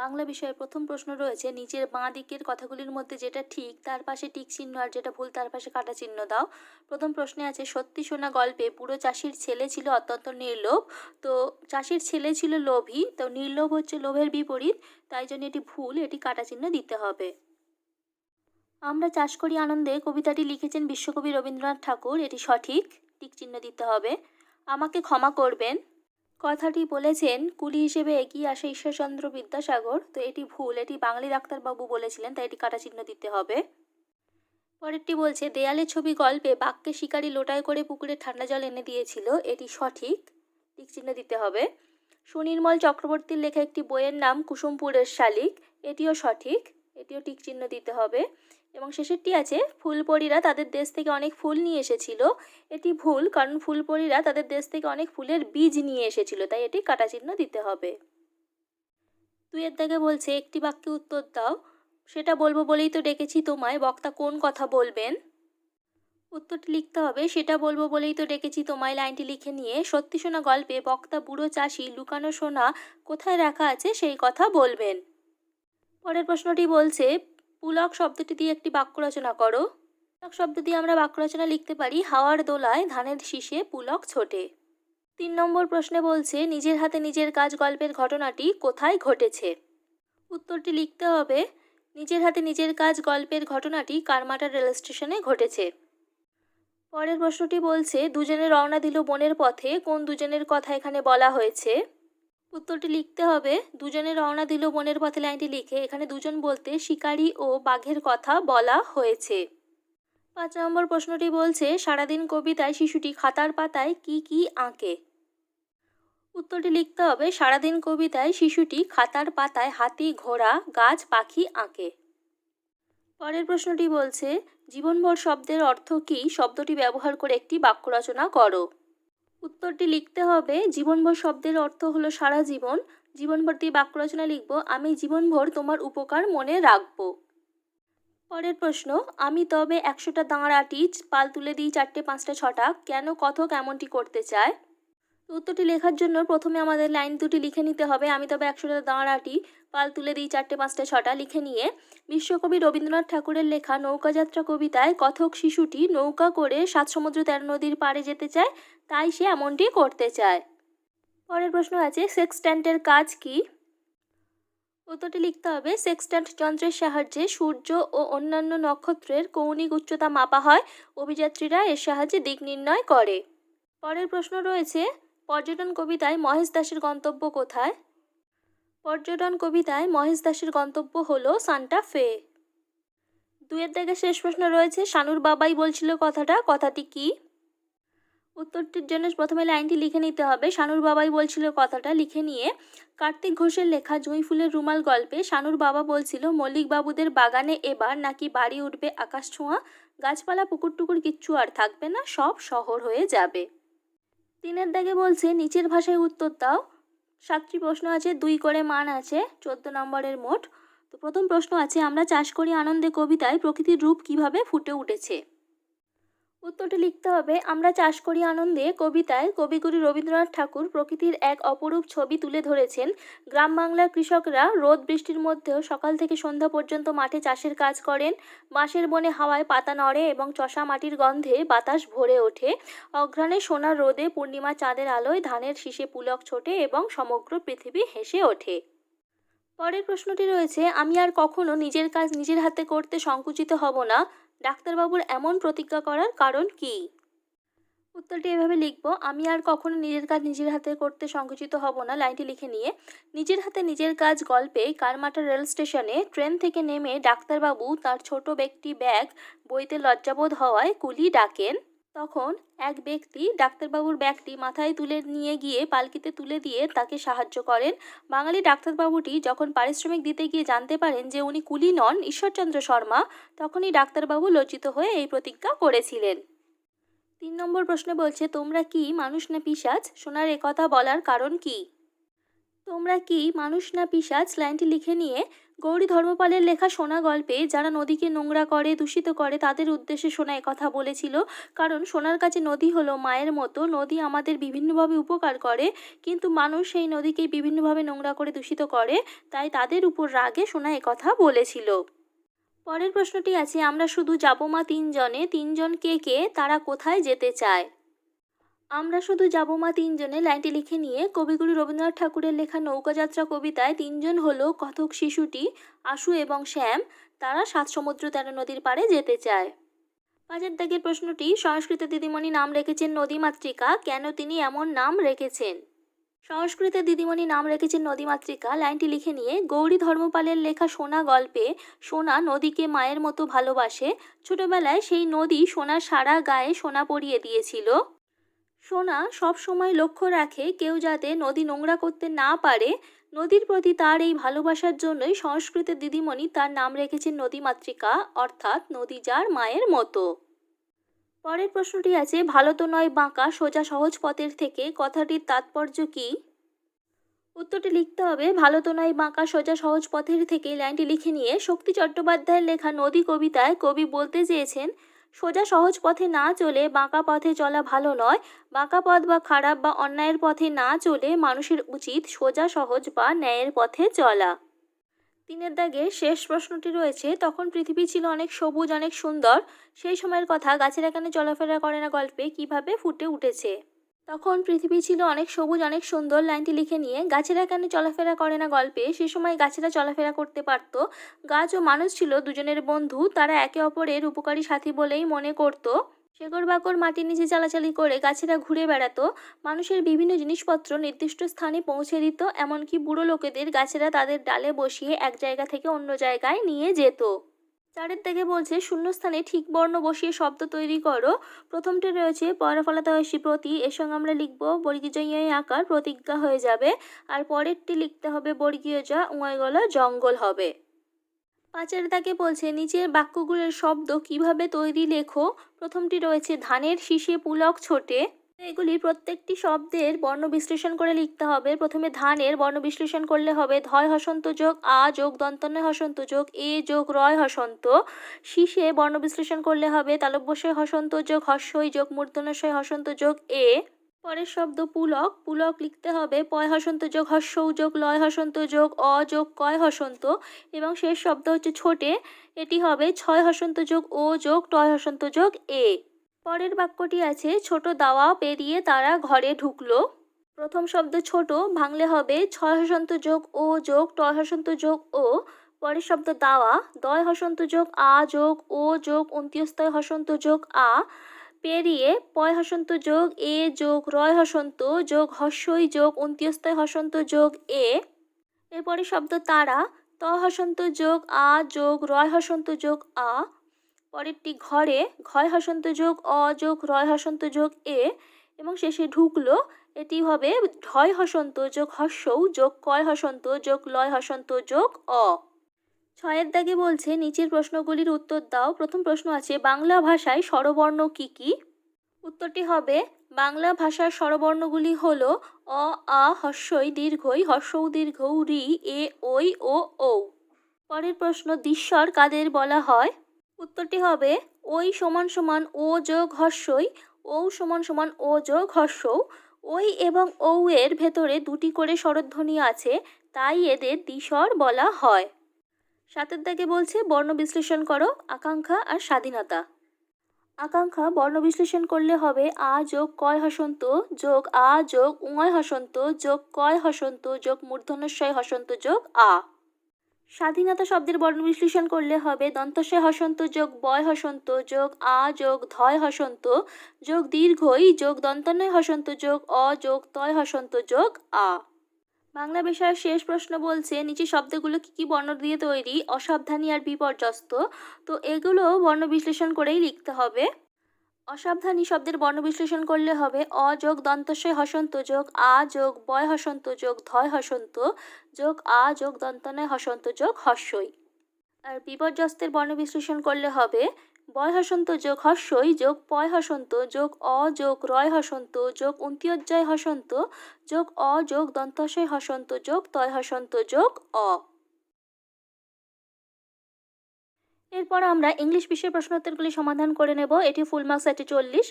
বাংলা বিষয়ে প্রথম প্রশ্ন রয়েছে, নিচের বাঁ দিকের কথাগুলির মধ্যে যেটা ঠিক তার পাশে টিক চিহ্ন আর যেটা ভুল তার পাশে কাটা চিহ্ন দাও। প্রথম প্রশ্নে আছে, সত্যি সোনা গল্পে বুড়ো চাষির ছেলে ছিল অত্যন্ত নির্লোভ। তো চাষির ছেলে ছিল লোভী, তো নির্লোভ হচ্ছে লোভের বিপরীত, তাই জন্য এটি ভুল, এটি কাটা চিহ্ন দিতে হবে। আমরা চাষ করি আনন্দে কবিতাটি লিখেছেন বিশ্বকবি রবীন্দ্রনাথ ঠাকুর, এটি সঠিক, টিক চিহ্ন দিতে হবে। আমাকে ক্ষমা করবেন কথাটি বলেছেন কুলি হিসেবে এগিয়ে আসে ঈশ্বরচন্দ্র বিদ্যাসাগর, তো এটি ভুল, এটি বাঙালি ডাক্তারবাবু বলেছিলেন, তাই এটি কাটা চিহ্ন দিতে হবে। পরেরটি বলছে, দেয়ালের ছবি গল্পে বাঘকে শিকারি লোটায় করে পুকুরে ঠান্ডা জল এনে দিয়েছিল, এটি সঠিক, টিক চিহ্ন দিতে হবে। সুনির্মল চক্রবর্তীর লেখা একটি বইয়ের নাম কুসুমপুরের শালিক, এটিও সঠিক, এটিও টিক চিহ্ন দিতে হবে। এবং শেষেরটি আছে, ফুলপরীরা তাদের দেশ থেকে অনেক ফুল নিয়ে এসেছিল, এটি ভুল, কারণ ফুলপরীরা তাদের দেশ থেকে অনেক ফুলের বীজ নিয়ে এসেছিল, তাই এটি কাটা চিহ্ন দিতে হবে। দুইয়ের দাগে বলছে, একটি বাক্যে উত্তর দাও। সেটা বলবো বলেই তো ডেকেছি তোমায়, বক্তা কোন কথা বলবেন? উত্তরটি লিখতে হবে, সেটা বলবো বলেই তো ডেকেছি তোমায় লাইনটি লিখে নিয়ে সত্যি সোনা গল্পে বক্তা বুড়ো চাষি লুকানো সোনা কোথায় রাখা আছে সেই কথা বলবেন। পরের প্রশ্নটি বলছে, পুলক শব্দটি দিয়ে একটি বাক্য রচনা করো। পুলক শব্দ দিয়ে আমরা বাক্য রচনা লিখতে পারি, হাওয়ার দোলায় ধানের শীষে পুলক ছোটে। 3 নম্বর প্রশ্নে বলছে, নিজের হাতে নিজের কাজ গল্পের ঘটনাটি কোথায় ঘটেছে? উত্তরটি লিখতে হবে, নিজের হাতে নিজের কাজ গল্পের ঘটনাটি কারমাটা রেল স্টেশনে ঘটেছে। পরের প্রশ্নটি বলছে, দুজনে রওনা দিল বনের পথে, কোন দুজনের কথা এখানে বলা হয়েছে? উত্তরটি লিখতে হবে, দুজনে রওনা দিল বনের পথে লাইনটি লিখে এখানে দুজন বলতে শিকারী ও বাঘের কথা বলা হয়েছে। 5 নম্বর প্রশ্নটি বলছে, সারাদিন কবিতায় শিশুটি খাতার পাতায় কি কি আঁকে? উত্তরটি লিখতে হবে, সারাদিন কবিতায় শিশুটি খাতার পাতায় হাতি, ঘোড়া, গাছ, পাখি আঁকে। পরের প্রশ্নটি বলছে, জীবনভর শব্দের অর্থ কী, শব্দটি ব্যবহার করে একটি বাক্য রচনা করো। উত্তরটি লিখতে হবে, জীবনভর শব্দের অর্থ হলো সারা জীবন, জীবনভর দিয়ে বাক্য রচনা লিখব, আমি জীবনভর তোমার উপকার মনে রাখব। পরের প্রশ্ন, আমি তবে 100টা দাঁড় আটি, পাল তুলে দিই 4টে 5টা 6টা, কেন কথক এমনটি করতে চায়? উত্তরটি লেখার জন্য প্রথমে আমাদের লাইন দুটি লিখে নিতে হবে, আমি তবে 100টা দাঁড় আটি, পাল তুলে দিই 4টে 5টা 6টা লিখে নিয়ে বিশ্বকবি রবীন্দ্রনাথ ঠাকুরের লেখা নৌকাযাত্রা কবিতায় কথক শিশুটি নৌকা করে 7 সমুদ্র 13 নদীর পাড়ে যেতে চায়, তাই সে এমনটি করতে চায়। পরের প্রশ্ন আছে, সেক্সট্যান্টের কাজ কি? উত্তরটি লিখতে হবে, সেক্সট্যান্ট যন্ত্রের সাহায্যে সূর্য ও অন্যান্য নক্ষত্রের কৌণিক উচ্চতা মাপা হয়, অভিযাত্রীরা এর সাহায্যে দিক নির্ণয় করে। পরের প্রশ্ন রয়েছে, পর্যটন কবিতায় মহেশ দাসের গন্তব্য কোথায়? পর্যটন কবিতায় মহেশ দাসের গন্তব্য হলো সান্টা ফে। 2-এর দাগে শেষ প্রশ্ন রয়েছে, শানুর বাবাই বলছিল কথাটা, কথাটি কি? উত্তরটির জন্য প্রথমে লাইনটি লিখে নিতে হবে, শানুর বাবাই বলছিল কথাটা লিখে নিয়ে কার্তিক ঘোষের লেখা জুঁই ফুলের রুমাল গল্পে শানুর বাবা বলছিল, মল্লিক বাবুদের বাগানে এবার নাকি বাড়ি উঠবে আকাশ ছোঁয়া, গাছপালা পুকুর টুকুর কিচ্ছু আর থাকবে না, সব শহর হয়ে যাবে। 3-এর দাগে বলছে, নিচের ভাষায় উত্তর দাও। 7টি প্রশ্ন আছে, 2 করে মান আছে, 14 নম্বরের মোট। তো প্রথম প্রশ্ন আছে, আমরা চাষ করি আনন্দে কবিতায় প্রকৃতির রূপ কিভাবে ফুটে উঠেছে? উত্তরটি লিখতে হবে, আমরা চাষ করি আনন্দে কবিতায় কবিগুরু রবীন্দ্রনাথ ঠাকুর প্রকৃতির এক অপরূপ ছবি তুলে ধরেছেন। গ্রাম বাংলার কৃষকরা রোদ বৃষ্টির মধ্যেও সকাল থেকে সন্ধ্যা পর্যন্ত মাঠে চাষের কাজ করেন। বাঁশের বনে হাওয়ায় পাতা নড়ে এবং চষা মাটির গন্ধে বাতাস ভরে ওঠে। অঘ্রাণে সোনার রোদে পূর্ণিমা চাঁদের আলোয় ধানের শীষে পুলক ছোটে এবং সমগ্র পৃথিবী হেসে ওঠে। পরের প্রশ্নটি রয়েছে, আমি আর কখনো নিজের কাজ নিজের হাতে করতে সংকুচিত হব না, ডাক্তারবাবুর এমন প্রতিজ্ঞা করার কারণ কি? উত্তরটি এভাবে লিখব, আমি আর কখনো নিজের কাজ নিজের হাতে করতে সংকুচিত হব না লাইনটি লিখে নিয়ে নিজের হাতে নিজের কাজ গল্পে কারমাটা রেল স্টেশনে ট্রেন থেকে নেমে ডাক্তারবাবু তার ছোট ব্যক্তি ব্যাগ বইতে লজ্জাবোধ হওয়ায় কুলি ডাকেন। তখন এক ব্যক্তি ডাক্তারবাবুর ব্যাগটি মাথায় তুলে নিয়ে গিয়ে পালকিতে তুলে দিয়ে তাকে সাহায্য করেন। বাঙালি ডাক্তারবাবুটি যখন পারিশ্রমিক দিতে গিয়ে জানতে পারেন যে উনি কুলি নন, ঈশ্বরচন্দ্র শর্মা, তখনই ডাক্তারবাবু লজ্জিত হয়ে এই প্রতিজ্ঞা করেছিলেন। 3 নম্বর প্রশ্নে বলছে, তোমরা কি মানুষ না পিশাচ, সোনার একথা বলার কারণ কি? তোমরা কি মানুষ না পিশাচ লাইনটি লিখে নিয়ে গৌরী ধর্মপালের লেখা সোনা গল্পে যারা নদীকে নোংরা করে দূষিত করে তাদের উদ্দেশ্যে সোনা কথা বলেছিল, কারণ সোনার কাছে নদী হলো মায়ের মতো। নদী আমাদের বিভিন্নভাবে উপকার করে, কিন্তু মানুষ সেই নদীকে বিভিন্নভাবে নোংরা করে দূষিত করে, তাই তাদের উপর রাগে সোনা কথা বলেছিল। পরের প্রশ্নটি আছে, আমরা শুধু যাবো মা তিনজনে, তিনজন কে কে, তারা কোথায় যেতে চায়? আমরা শুধু যাবো মা তিনজনে লাইনটি লিখে নিয়ে কবিগুরু রবীন্দ্রনাথ ঠাকুরের লেখা নৌকাযাত্রা কবিতায় তিনজন হলো কথক শিশুটি, আশু এবং শ্যাম। তারা 7 সমুদ্র 13 নদীর পাড়ে যেতে চায়। 5 দাগের প্রশ্নটি, সংস্কৃত দিদিমণি নাম রেখেছেন নদীমাতৃকা, কেন তিনি এমন নাম রেখেছেন? সংস্কৃতে দিদিমণি নাম রেখেছেন নদীমাতৃকা লাইনটি লিখে নিয়ে গৌরী ধর্মপালের লেখা সোনা গল্পে সোনা নদীকে মায়ের মতো ভালোবাসে। ছোটবেলায় সেই নদী সোনার সারা গায়ে সোনা পরিয়ে দিয়েছিল। সোনা সব সময় লক্ষ্য রাখে কেউ যাতে নদী নোংরা করতে না পারে। নদীর প্রতি তার এই ভালোবাসার জন্যই সংস্কৃতের দিদিমণি তার নাম রেখেছেন নদীমাতৃকা, অর্থাৎ নদী যার মায়ের মতো। পরের প্রশ্নটি আছে, ভালো তো নয় বাঁকা সোজা সহজ পথের থেকে, কথাটির তাৎপর্য কী? উত্তরটি লিখতে হবে ভালো তো নয় বাঁকা সোজা সহজ পথের থেকে লাইনটি লিখে নিয়ে শক্তি চট্টোপাধ্যায়ের লেখা নদী কবিতায় কবি বলতে চেয়েছেন, সোজা সহজ পথে না চলে বাঁকা পথে চলা ভালো নয়। বাঁকা পথ বা খারাপ বা অন্যায়ের পথে না চলে মানুষের উচিত সোজা সহজ বা ন্যায়ের পথে চলা। 3 দাগে শেষ প্রশ্নটি রয়েছে, তখন পৃথিবী ছিল অনেক সবুজ অনেক সুন্দর, সেই সময়ের কথা গাছেরা কেন চলাফেরা করে না গল্পে কিভাবে ফুটে উঠেছে? তখন পৃথিবী ছিল অনেক সবুজ অনেক সুন্দর লাইনটি লিখে নিয়ে গাছেরা কেন চলাফেরা করে না গল্পে সে সময় গাছেরা চলাফেরা করতে পারত। গাছ ও মানুষ ছিল দুজনের বন্ধু, তারা একে অপরের উপকারী সাথী বলেই মনে করত। শেকড় বাকড় মাটির নিচে চালাচালি করে গাছেরা ঘুরে বেড়াতো, মানুষের বিভিন্ন জিনিসপত্র নির্দিষ্ট স্থানে পৌঁছে দিত, এমনকি বুড়ো লোকেদের গাছেরা তাদের ডালে বসিয়ে এক জায়গা থেকে অন্য জায়গায় নিয়ে যেত। 4 দাগে বলছে, শূন্যস্থানে ঠিক বর্ণ বসিয়ে শব্দ তৈরি করো। প্রথমটি রয়েছে পয়রা ফলাতে হয়েছি প্রতি, এর সঙ্গে আমরা লিখব বর্গীয় ই আকার প্রতিজ্ঞা হয়ে যাবে। আর পরেরটি লিখতে হবে বর্গীয় যা উঁয় গলা জঙ্গল হবে। 5 দাগে বলছে, নিচের বাক্যগুলোর শব্দ কিভাবে তৈরি লেখো। প্রথমটি রয়েছে ধানের শীষে পুলক ছোটে। এগুলি প্রত্যেকটি শব্দের বর্ণ বিশ্লেষণ করে লিখতে হবে। প্রথমে ধানের বর্ণ বিশ্লেষণ করলে হবে ধয় হসন্ত যোগ আ যোগ দন্তন্য হসন্ত যোগ এ যোগ রয় হসন্ত। শীষে বর্ণ বিশ্লেষণ করলে হবে তালব্যস্বয় হসন্ত যোগ হস্যই যোগ মূর্ধন্যস্বয় হসন্ত যোগ এ। পরের শব্দ পুলক, পুলক লিখতে হবে পয় হসন্ত যোগ হস্যৌ যোগ লয় হসন্ত যোগ অ যোগ কয় হসন্ত। এবং শেষ শব্দ হচ্ছে ছোটে, এটি হবে 6 হসন্ত যোগ ও যোগ টয় হসন্ত যোগ এ। পরের বাক্যটি আছে, ছোট দাওয়া পেরিয়ে তারা ঘরে ঢুকলো। প্রথম শব্দ ছোট ভাঙলে হবে 6 হসন্ত যোগ ও যোগ টয় হসন্ত যোগ ও। পরের শব্দ দাওয়া, দয় হসন্ত যোগ আ যোগ ও যোগ অন্ত্যস্তয় হসন্ত যোগ আ পেরিয়ে পয় হসন্ত যোগ এ যোগ রয় হসন্ত যোগ হস্যই যোগ অন্ত্যস্তয় হসন্ত যোগ এ। এরপরে শব্দ তারা, ত হসন্ত যোগ আ যোগ রয় হসন্ত যোগ আ। পরেরটি ঘরে, ঘয় হসন্ত যোগ অ যোগ রয় হসন্ত যোগ এ। এবং শেষে ঢুকলো, এটি হবে ঢয় হসন্ত যোগ হস্যৌ যোগ কয় হসন্ত যোগ লয় হসন্ত যোগ অ। 6 দাগে বলছে, নিচের প্রশ্নগুলির উত্তর দাও। প্রথম প্রশ্ন আছে, বাংলা ভাষায় স্বরবর্ণ কি কি? উত্তরটি হবে বাংলা ভাষার স্বরবর্ণগুলি হল অ আ হস্যই দীর্ঘই হস্যৌ দীর্ঘৌ রি এ ওই ও ঔ। পরের প্রশ্ন, দ্বিস্বর কাদের বলা হয়? উত্তরটি হবে ওই সমান সমান ও যোগ হস্যই, ঔ সমান সমান ও যোগ হস্যৌ। ওই এবং ঔ এর ভেতরে দুটি করে স্বরধ্বনি আছে, তাই এদের দ্বিস্বর বলা হয়। 7 দাগে বলছে, বর্ণ বিশ্লেষণ করো আকাঙ্ক্ষা আর স্বাধীনতা। আকাঙ্ক্ষা বর্ণ বিশ্লেষণ করলে হবে আ যোগ কয় হসন্ত যোগ আ যোগ উঙয় হসন্ত যোগ কয় হসন্ত যোগ মূর্ধন্যস্বয় হসন্ত যোগ আ। স্বাধীনতা শব্দের বর্ণ বিশ্লেষণ করলে হবে দন্তস্বয় হসন্ত যোগ বয় হসন্ত যোগ আ যোগ ধয় হসন্ত যোগ দীর্ঘই যোগ দন্তন্বয় হসন্ত যোগ অ যোগ তয় হসন্ত যোগ আ। বাংলা বিষয়ের শেষ প্রশ্ন বলছে, নিচে শব্দগুলো কি কি বর্ণ দিয়ে তৈরি? অসাবধানী আর বিপর্যস্ত। তো এগুলো বর্ণ বিশ্লেষণ করেই লিখতে হবে। অসাবধানী শব্দের বর্ণ বিশ্লেষণ করলে হবে অ যোগ দন্তস্বয় হসন্ত যোগ আ যোগ বয় হসন্ত যোগ ধয় হসন্ত যোগ আ যোগ দন্তনয় হসন্ত যোগ হস্যই। আর বিপর্যস্তের বর্ণ বিশ্লেষণ করলে হবে বয় হসন্ত যোগ হস্যই যোগ পয় হসন্ত যোগ অ যোগ রয় হসন্ত যোগ অন্ত্যজয় হসন্ত যোগ অ যোগ দন্তস্বয় হসন্ত যোগ তয় হসন্ত যোগ অ। এরপর আমরা ইংলিশ বিষয়ের প্রশ্নোত্তরগুলি সমাধান করে নেব। এটি full marks 40।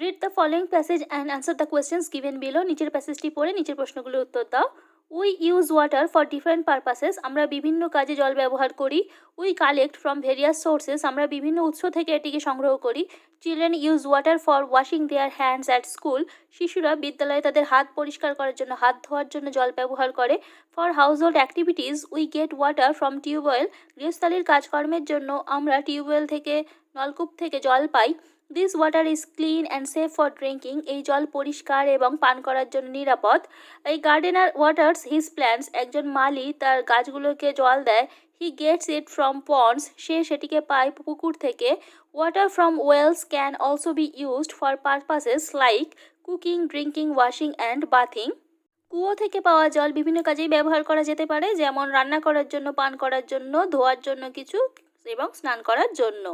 Read the following passage and answer the questions given below. নিচের প্যাসেজটি পড়ে নিচের প্রশ্নগুলোর উত্তর দাও। We use water for different purposes. আমরা বিভিন্ন কাজে জল ব্যবহার করি। We collect from various sources. আমরা বিভিন্ন উৎস থেকে এটিকে সংগ্রহ করি। Children use water for washing their hands at school. শিশুরা বিদ্যালয়ে তাদের হাত পরিষ্কার করার জন্য, হাত ধোয়ার জন্য জল ব্যবহার করে। For household activities we get water from tubewell. গৃহস্থালির কাজকর্মের জন্য আমরা টিউবওয়েল থেকে, নলকূপ থেকে জল পাই। This water is clean and safe for drinking. এই জল পরিষ্কার এবং পান করার জন্য নিরাপদ। এই গার্ডেনার ওয়াটার্স হিজ প্ল্যান্টস। একজন মালি তার গাছগুলোকে জল দেয়। He gets it from ponds. সে সেটিকে পায় পুকুর থেকে। Water from wells can also be used for purposes like cooking, drinking, washing and bathing. কুয়ো থেকে পাওয়া জল বিভিন্ন কাজেই ব্যবহার করা যেতে পারে, যেমন রান্না করার জন্য, পান করার জন্য, ধোয়ার জন্য কিছু এবং স্নান করার জন্য।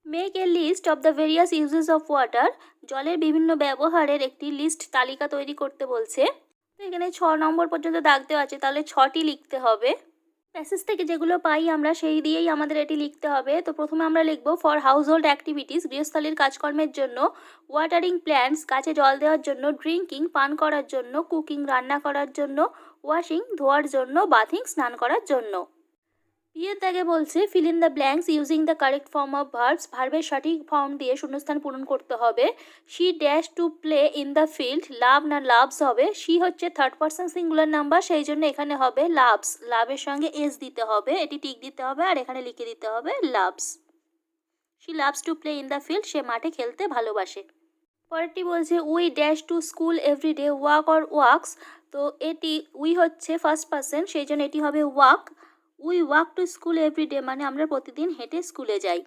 Make a list of the various uses of water. জলের বিভিন্ন ব্যবহারের একটি লিস্ট, তালিকা তৈরি করতে বলছে। তো এখানে 6 নম্বর পর্যন্ত দাগ দেওয়া আছে, তাহলে 6টি লিখতে হবে। প্যাসেজ থেকে যেগুলো পাই আমরা সেই দিয়েই আমাদের এটি লিখতে হবে। তো প্রথমে আমরা লিখব ফর হাউসহোল্ড অ্যাক্টিভিটিস, গৃহস্থালির কাজকর্মের জন্য। ওয়াটারিং প্ল্যান্টস, গাছে জল দেওয়ার জন্য। ড্রিঙ্কিং, পান করার জন্য। কুকিং, রান্না করার জন্য। ওয়াশিং, ধোয়ার জন্য। বাথিং, স্নান করার জন্য। বিয়ের দাগে বলছে fill in the blanks using the correct form of verbs. ভার্বের সঠিক ফর্ম দিয়ে শূন্যস্থান পূরণ করতে হবে। She dash to play in the field. Love না লাভস হবে। শি হচ্ছে থার্ড পারসন সিঙ্গুলার নাম্বার, সেই জন্য এখানে হবে লাভস। লাভের সঙ্গে এস দিতে হবে, এটি টিক দিতে হবে, আর এখানে লিখে দিতে হবে loves. She loves to play in the field. সে মাঠে খেলতে ভালোবাসে। পরেরটি বলছে we dash to school everyday walk or walks. তো এটি উই হচ্ছে ফার্স্ট পারসন, সেই জন্য এটি হবে walk. We walk to school everyday মানে আমরা প্রতিদিন হেঁটে স্কুলে যাই।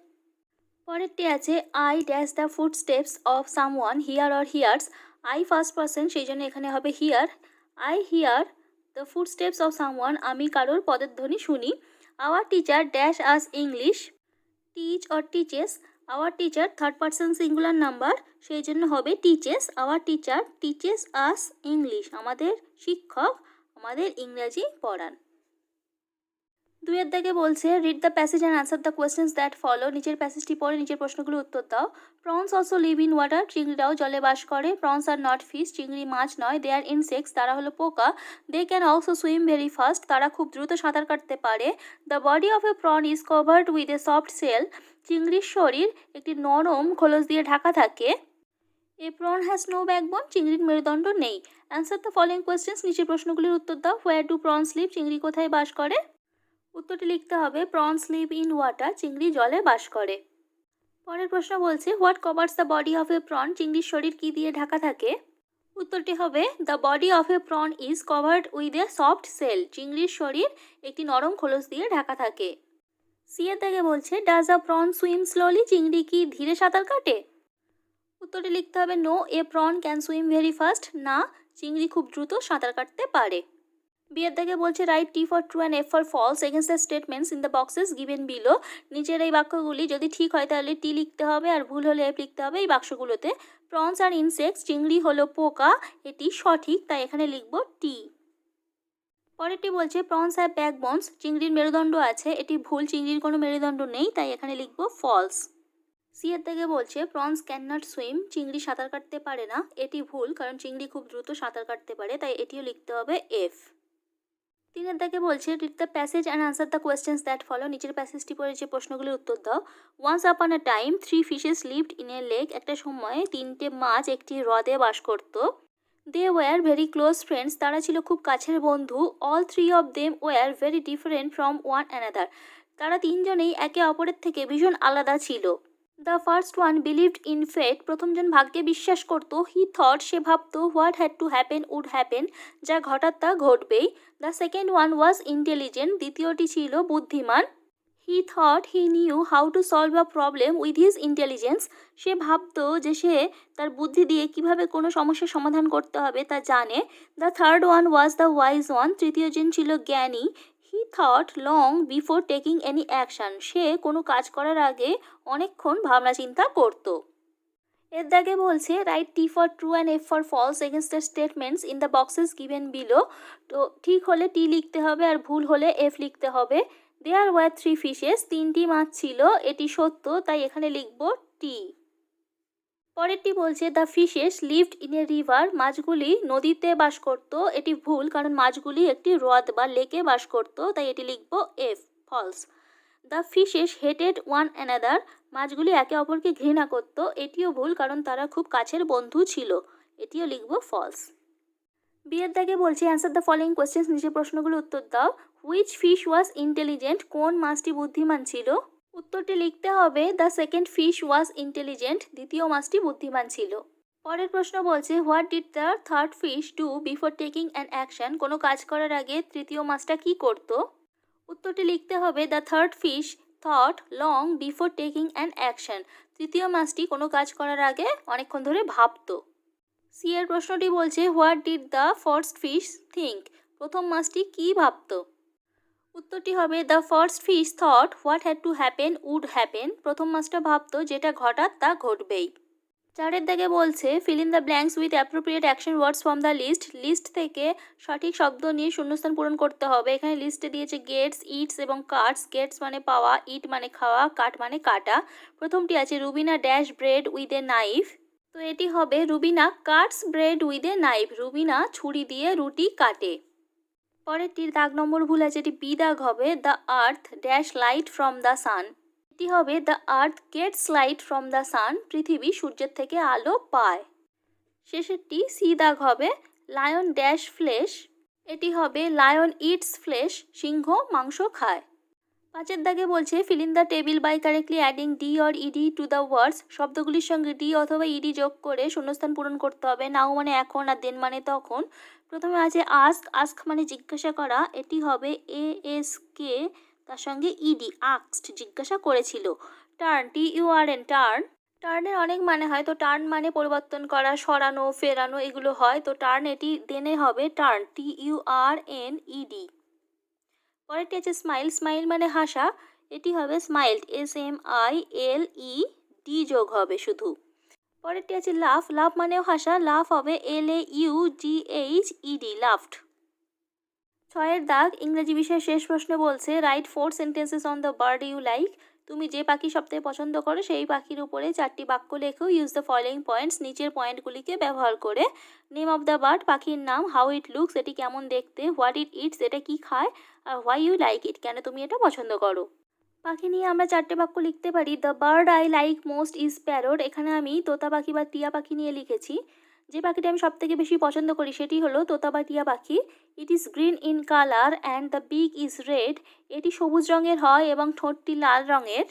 পরেরটি আছে I dash the footsteps of someone hear or hears. I first person, সেই জন্য এখানে হবে hear. I hear the footsteps of someone. আমি কারোর পদধ্বনি শুনি। Our teacher dash us English. Teach or teaches. Our teacher third person singular number, সেই জন্য হবে teaches. Our teacher teaches us English. আমাদের শিক্ষক আমাদের ইংরাজি পড়ান। 2 দাগে বলছে read the passage and answer the questions that follow. নিচের প্যাসেজটি পড়ে নিচের প্রশ্নগুলোর উত্তর দাও। Prawns also live in water. চিংড়িরাও জলে বাস করে। Prawns are not fish. চিংড়ি মাছ নয়। They are insects. তারা হলো পোকা। They can also swim very fast. তারা খুব দ্রুত সাঁতার কাটতে পারে। The body of a prawn is covered with a soft shell. চিংড়ির শরীর একটি নরম খোলস দিয়ে ঢাকা থাকে। A prawn has no backbone. চিংড়ির মেরুদণ্ড নেই। Answer the following questions. নিচের প্রশ্নগুলির উত্তর দাও। Where do prawns live. চিংড়ি কোথায় বাস করে? উত্তরটি লিখতে হবে প্রনস লিভ ইন ওয়াটার। চিংড়ি জলে বাস করে। পরের প্রশ্ন বলছে what covers the body of a prawn. চিংড়ির শরীর কি দিয়ে ঢাকা থাকে? উত্তরটি হবে the body of a prawn is covered with a soft shell. চিংড়ির শরীর একটি নরম খোলস দিয়ে ঢাকা থাকে। সি এর দাগে বলছে does a prawn swim slowly. চিংড়ি কি ধীরে সাঁতার কাটে? উত্তরটি লিখতে হবে no a prawn can swim very fast. না, চিংড়ি খুব দ্রুত সাঁতার কাটতে পারে। বিয়ের দাগে বলছে write T for true and F for false against the statements in the boxes given below. নিচের এই বাক্যগুলি যদি ঠিক হয় তাহলে টি লিখতে হবে, আর ভুল হলে এফ লিখতে হবে এই বাক্সগুলোতে। প্রনস আর ইনসেক্টস। চিংড়ি হলো পোকা, এটি সঠিক, তাই এখানে লিখব টি। পরেরটি বলছে প্রনস হ্যাভ ব্যাকবোনস। চিংড়ির মেরুদণ্ড আছে, এটি ভুল, চিংড়ির কোনো মেরুদণ্ড নেই, তাই এখানে লিখব ফলস। সি এর থেকে বলছে প্রনস ক্যান নট সুইম। চিংড়ি সাঁতার কাটতে পারে না, এটি ভুল, কারণ চিংড়ি খুব দ্রুত সাঁতার কাটতে পারে, তাই এটিও লিখতে হবে এফ। 3 দাগে বলছে read the passage and answer the questions that follow. নিচের প্যাসেজটি পড়ে যে প্রশ্নগুলির উত্তর দাও। Once upon a time 3 fishes lived in a lake. একটা সময় 3টে মাছ একটি হ্রদে বাস করত। They were very close friends. তারা ছিল খুব কাছের বন্ধু। All 3 of them were very different from one another. তারা তিনজনেই একে অপরের থেকে ভীষণ আলাদা ছিল। The first one believed in fate. প্রথমজন ভাগ্যে বিশ্বাস করত। হি থট, সে ভাবত, what had to happen would happen, যা ঘটার তা ঘটবেই। The second one was intelligent. দ্বিতীয়টি ছিল বুদ্ধিমান। He thought he knew how to solve a problem with his intelligence. সে ভাবত যে সে তার বুদ্ধি দিয়ে কিভাবে কোনো সমস্যার সমাধান করতে হবে তা জানে। The third one was the wise one. তৃতীয়জন ছিল জ্ঞানী। He thought long before taking any action. সে কোনো কাজ করার আগে অনেকক্ষণ ভাবনা চিন্তা করত। এর দাগে বলছে write T for true and F for false against the statements in the boxes given below. তো ঠিক হলে টি লিখতে হবে, আর ভুল হলে এফ লিখতে হবে। দেয়ার ওয়ার 3 ফিশেস, 3টি মাছ ছিল, এটি সত্য, তাই এখানে লিখব টি। পরেরটি বলছে the fishes lived in A river, মাছগুলি নদীতে বাস করত, এটি ভুল, কারণ মাছগুলি একটি হ্রদ বা লেকে বাস করত, তাই এটি লিখব F, false. The fishes hated one another, মাছগুলি একে অপরকে ঘৃণা করত, এটিও ভুল, কারণ তারা খুব কাছের বন্ধু ছিল, এটিও লিখব ফলস। বিয়ের দাগে বলছে অ্যান্সার দ্য ফলোইং কোয়েশ্চেন্স, নিচের প্রশ্নগুলো উত্তর দাও। হুইচ ফিশ ওয়াজ ইন্টেলিজেন্ট, কোন মাছটি বুদ্ধিমান ছিল? উত্তরটি লিখতে হবে the second fish was intelligent, দ্বিতীয় মাছটি বুদ্ধিমান ছিল। পরের প্রশ্ন বলছে what did the third fish do before taking an action, কোনো কাজ করার আগে তৃতীয় মাছটা কি করত? উত্তরটি লিখতে হবে the third fish thought long before taking an action, তৃতীয় মাছটি কোনো কাজ করার আগে অনেকক্ষণ ধরে ভাবত। সি এর প্রশ্নটি বলছে what did the first fish think, প্রথম মাছটি কি ভাবত? উত্তরটি হবে the first fish thought what had to happen would happen, প্রথম মাছটা ভাবতো যেটা ঘটার তা ঘটবেই। চারের দাগে বলছে fill in the blanks with appropriate action words from the list, list থেকে সঠিক শব্দ নিয়ে শূন্যস্থান পূরণ করতে হবে। এখানে লিস্টে দিয়েছে গেটস, ইটস এবং কাটস। গেটস মানে পাওয়া, ইট মানে খাওয়া, কাট মানে কাটা। প্রথমটি আছে Rubina dash bread with a knife, তো এটি হবে Rubina Katz bread with a knife, Rubina ছুরি দিয়ে রুটি কাটে। পরেরটির দাগ নম্বর ভুল আছে, এটি বি দাগ হবে the earth dash light from the sun, এটি হবে the earth gets light from the sun, পৃথিবী সূর্যের থেকে আলো পায়। শেষেরটি সি দাগ হবে লায়ন ড্যাশ ফ্লেশ, এটি হবে লায়ন ইটস ফ্লেশ, সিংহ মাংস খায়। পাঁচের দাগে বলছে fill in the table by correctly adding d or ed to the words, শব্দগুলির সঙ্গে ডি অথবা ইডি যোগ করে শূন্যস্থান পূরণ করতে হবে। নাও মানে এখন আর দেন মানে তখন। প্রথমে আছে আস্ক, আস্ক মানে জিজ্ঞাসা করা, এটি হবে এ এস কে, তার সঙ্গে ইডি আস্কড, জিজ্ঞাসা করেছিল। টার্ন টি ইউ আর এন টার্ন, টার্নের অনেক মানে হয়, তো টার্ন মানে পরিবর্তন করা, সরানো, ফেরানো, এগুলো হয়, তো টার্ন এটি দেনে হবে টার্ন টি ইউ আর এন ইডি। পরেরটি আছে স্মাইল, স্মাইল মানে হাসা, এটি হবে smiled S M I L E D যোগ হবে শুধু। পরেরটি আছে লাফ, লাফ মানেও হাসা, লাফ হবে l a u g h ed laughed. ছয়ের দাগ ইংরেজি বিষয়ের শেষ প্রশ্ন বলছে write 4 sentences on the bird you like, তুমি যে পাখি সবথেকে পছন্দ করো সেই পাখির উপরে 4টি বাক্য লেখো। ইউজ দ্য ফলোইং পয়েন্টস, নিচের পয়েন্টগুলিকে ব্যবহার করে। নেম অফ দ্য বার্ড, পাখির নাম। হাউ ইট লুকস, এটি কেমন দেখতে। হোয়াট ইট ইটস, এটা কি খায়। আর হোয়াই ইউ লাইক ইট, কেন তুমি এটা পছন্দ করো। পাখি নিয়ে আমরা 4টে বাক্য লিখতে পারি। The bird I like most is parrot, এখানে আমি তোতা পাখি বা টিয়া পাখি নিয়ে লিখেছি। যে পাখিটা আমি সবথেকে বেশি পছন্দ করি সেটি হলো তোতা বা টিয়া পাখি। It is green in colour and the বিক ইজ রেড, এটি সবুজ রঙের হয় এবং ঠোঁটটি লাল রঙের।